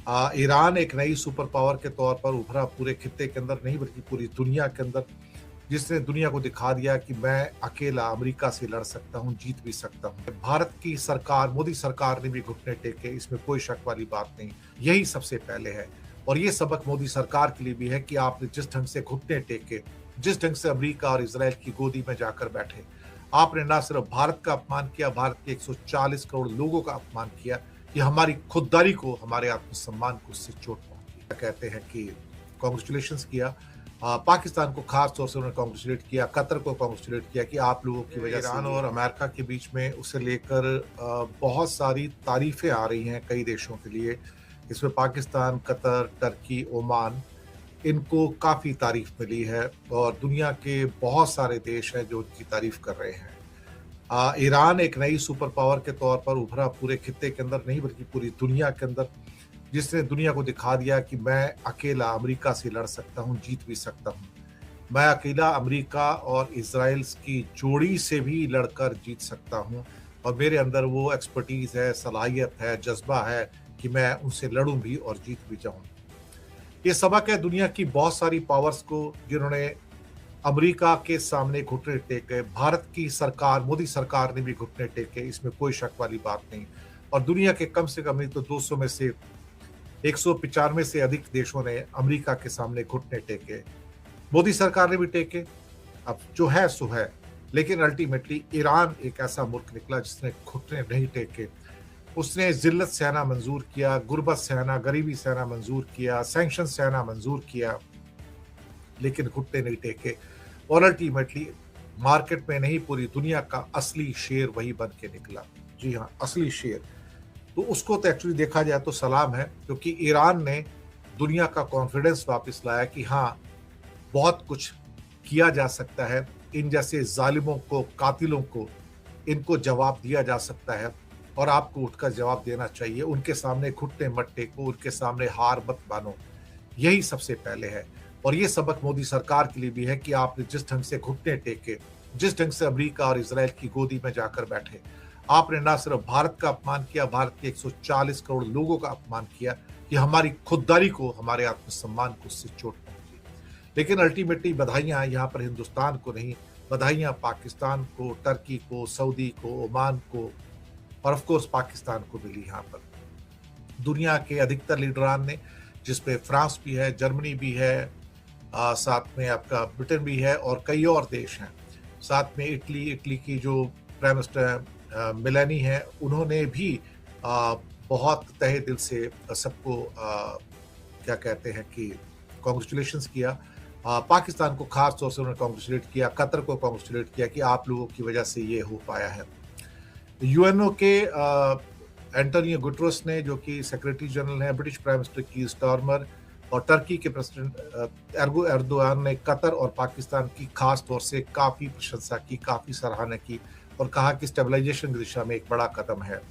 Iran एक नई super power के तौर पर उभरा पूरे खित्ते के अंदर नहीं बल्कि पूरी दुनिया के अंदर, जिसने दुनिया को दिखा दिया कि मैं अकेला अमेरिका से लड़ सकता हूं, जीत भी सकता हूं। भारत की सरकार, मोदी सरकार ने भी घुटने टेके, इसमें कोई शक वाली बात नहीं। यही सबसे पहले है और ये सबक मोदी सरकार के लिए भी है कि आपने जिस ढंग से घुटने टेके, जिस ढंग से अमेरिका और इजराइल की गोदी में जाकर बैठे, आपने ना सिर्फ भारत का अपमान किया, भारत के 140 करोड़ लोगों का अपमान किया। कि हमारी खुददारी को, हमारे आत्मसम्मान को इससे चोट पहुंची। कहते हैं कि कांग्रेचुलेशंस किया, पाकिस्तान को खास तौर से उन्होंने कांग्रेचुलेट किया, कतर को कांग्रेचुलेट किया कि आप लोगों की वजह से ईरान और अमेरिका के बीच में उसे लेकर बहुत सारी तारीफें आ रही हैं कई देशों के लिए। इसमें पाकिस्तान, कतर, टर्की, ओमान, इनको काफ़ी तारीफ मिली है और दुनिया के बहुत सारे देश हैं जो उनकी तारीफ कर रहे हैं। ईरान एक नई सुपर पावर के तौर पर उभरा पूरे खित्ते के अंदर नहीं बल्कि पूरी दुनिया के अंदर, जिसने दुनिया को दिखा दिया कि मैं अकेला अमेरिका से लड़ सकता हूं, जीत भी सकता हूं। मैं अकेला अमेरिका और इजराइल की जोड़ी से भी लड़कर जीत सकता हूं और मेरे अंदर वो एक्सपर्टीज है, सलाहियत है, जज्बा है कि मैं उनसे लड़ूं भी और जीत भी जाऊं। ये सबक है दुनिया की बहुत सारी पावर्स को, जिन्होंने अमेरिका के सामने घुटने टेके। भारत की सरकार, मोदी सरकार ने भी घुटने टेके, इसमें कोई शक वाली बात नहीं। और दुनिया के कम से कम नहीं तो 200 में से 195 से अधिक देशों ने अमेरिका के सामने घुटने टेके। मोदी सरकार ने भी टेके, अब जो है सो है। लेकिन अल्टीमेटली ईरान एक ऐसा मुल्क निकला जिसने घुटने नहीं टेके। उसने जिल्लत सहना मंजूर किया, गुर्बत सहना, गरीबी सहना मंजूर किया, सैंक्शन सहना मंजूर किया, लेकिन घुटने नहीं टेके। और अल्टीमेटली मार्केट में नहीं, पूरी दुनिया का असली शेर वही बन के निकला। जी हाँ, असली शेर। तो उसको तो एक्चुअली देखा जाए तो सलाम है, क्योंकि ईरान ने दुनिया का कॉन्फिडेंस वापस लाया कि हाँ, बहुत कुछ किया जा सकता है। इन जैसे जालिमों को, कातिलों को, इनको जवाब दिया जा सकता है और आपको उठकर जवाब देना चाहिए। उनके सामने घुटने मत टेको, उनके सामने हार मत मानो। यही सबसे पहले है और ये सबक मोदी सरकार के लिए भी है कि आपने जिस ढंग से घुटने टेके, जिस ढंग से अमेरिका और इजराइल की गोदी में जाकर बैठे, आपने ना सिर्फ भारत का अपमान किया, भारत के 140 करोड़ लोगों का अपमान किया। कि हमारी खुददारी को, हमारे आत्मसम्मान को इससे चोट पहुंची। लेकिन अल्टीमेटली बधाइयां यहाँ पर हिंदुस्तान को नहीं, बधाइयां पाकिस्तान को, टर्की को, सऊदी को, ओमान को और ऑफ कोर्स पाकिस्तान को मिली। यहाँ पर दुनिया के अधिकतर लीडरान ने, जिसपे फ्रांस भी है, जर्मनी भी है, साथ में आपका ब्रिटेन भी है और कई और देश हैं, साथ में इटली की जो प्राइम मिनिस्टर मेलानी है, उन्होंने भी बहुत तहे दिल से सबको क्या कहते हैं कि कांग्रेचुलेशंस किया। पाकिस्तान को खास तौर से उन्होंने कांग्रेचुलेट किया, कतर को कांग्रेचुलेट किया कि आप लोगों की वजह से ये हो पाया है। यूएनओ के एंटोनियो गुटरेस ने, जो कि सेक्रेटरी जनरल है, ब्रिटिश प्राइम मिनिस्टर की स्टारमर और टर्की के प्रेसिडेंट एर्दोगान ने कतर और पाकिस्तान की खास तौर से काफ़ी प्रशंसा की, काफ़ी सराहना की और कहा कि स्टेबलाइजेशन की दिशा में एक बड़ा कदम है।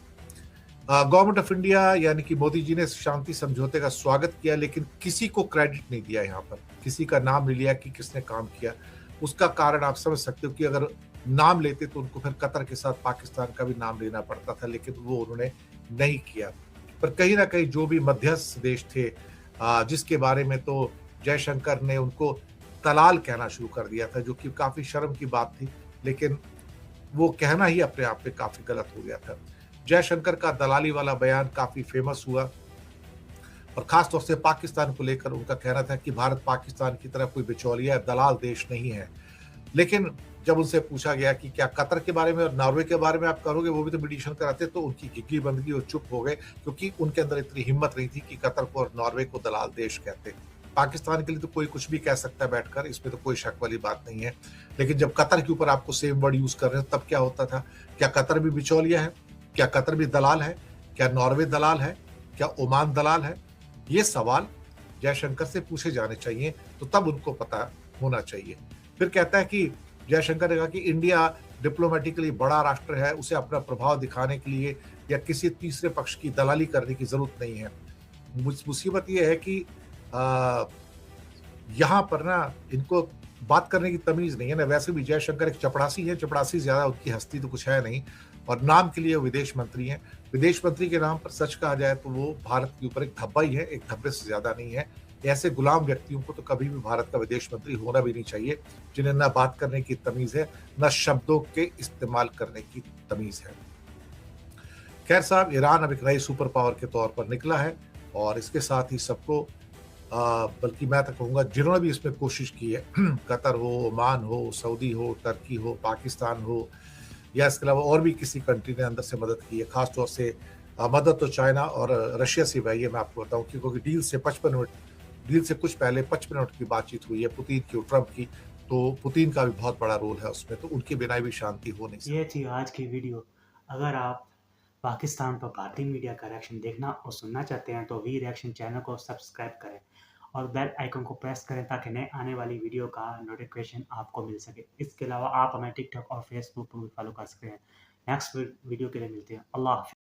गवर्नमेंट ऑफ इंडिया यानी कि मोदी जी ने शांति समझौते का स्वागत किया, लेकिन किसी को क्रेडिट नहीं दिया। यहाँ पर किसी का नाम नहीं लिया कि किसने काम किया। उसका कारण आप समझ सकते हो कि अगर नाम लेते तो उनको फिर कतर के साथ पाकिस्तान का भी नाम लेना पड़ता था, लेकिन वो उन्होंने नहीं किया। पर कहीं ना कहीं जो भी मध्यस्थ देश थे, जिसके बारे में तो जयशंकर ने उनको दलाल कहना शुरू कर दिया था, जो कि काफ़ी शर्म की बात थी, लेकिन वो कहना ही अपने आप में काफ़ी गलत हो गया था। जयशंकर का दलाली वाला बयान काफ़ी फेमस हुआ और ख़ास तौर से पाकिस्तान को लेकर उनका कहना था कि भारत पाकिस्तान की तरह कोई बिचौलिया दलाल देश नहीं है। लेकिन जब उनसे पूछा गया कि क्या कतर के बारे में और नॉर्वे के बारे में आप करोगे, वो भी तो मीडिएशन कराते, तो उनकी घिघी बंद गई और चुप हो गए, क्योंकि उनके अंदर इतनी हिम्मत नहीं थी कि कतर को और नॉर्वे को दलाल देश कहते। पाकिस्तान के लिए तो कोई कुछ भी कह सकता है बैठकर, इसमें तो कोई शक वाली बात नहीं है। लेकिन जब कतर के ऊपर आपको सेम वर्ड यूज कर रहे हैं, तब क्या होता था? क्या कतर भी बिचौलिया है? क्या कतर भी दलाल है? क्या नॉर्वे दलाल है? क्या ओमान दलाल है? ये सवाल जयशंकर से पूछे जाने चाहिए, तो तब उनको पता होना चाहिए। फिर कहता है कि जयशंकर ने कहा कि इंडिया डिप्लोमेटिकली बड़ा राष्ट्र है, उसे अपना प्रभाव दिखाने के लिए या किसी तीसरे पक्ष की दलाली करने की जरूरत नहीं है। मुसीबत यह है कि यहाँ पर ना इनको बात करने की तमीज नहीं है ना। वैसे भी जयशंकर एक चपड़ासी है, चपड़ासी ज्यादा, उनकी हस्ती तो कुछ है नहीं और नाम के लिए विदेश मंत्री हैं। विदेश मंत्री के नाम पर सच कहा जाए तो वो भारत के ऊपर एक धब्बा ही है, एक धब्बे से ज़्यादा नहीं है। ऐसे गुलाम व्यक्तियों को तो कभी भी भारत का विदेश मंत्री होना भी नहीं चाहिए, जिन्हें ना बात करने की तमीज़ है, ना शब्दों के इस्तेमाल करने की तमीज़ है। खैर साहब, ईरान अब एक नई सुपर पावर के तौर पर निकला है और इसके साथ ही सबको बल्कि मैं तो कहूँगा जिन्होंने भी इसमें कोशिश की है कतर हो, ओमान हो, सऊदी हो, टर्की हो, पाकिस्तान हो या इसके अलावा और भी किसी कंट्री ने अंदर से मदद की है। ख़ास तौर से मदद तो चाइना और रशिया से हुई है, मैं आपको बताऊँ क्योंकि डील से कुछ पहले 55 मिनट की बातचीत हुई है पुतिन की और ट्रंप की, तो पुतिन का भी बहुत बड़ा रोल है उसमें, तो उनके बिना भी शांति हो नहीं ये सकती। थी आज की वीडियो। अगर आप पाकिस्तान पर भारतीय मीडिया का रिएक्शन देखना और सुनना चाहते हैं तो वी रिएक्शन चैनल को सब्सक्राइब करें और बेल आइकन को प्रेस करें ताकि नए आने वाली वीडियो का नोटिफिकेशन आपको मिल सके। इसके अलावा आप हमें टिकटॉक और फेसबुक पर भी फॉलो कर सकते हैं। नेक्स्ट वीडियो के लिए मिलते हैं। अल्लाह हाफ़िज़।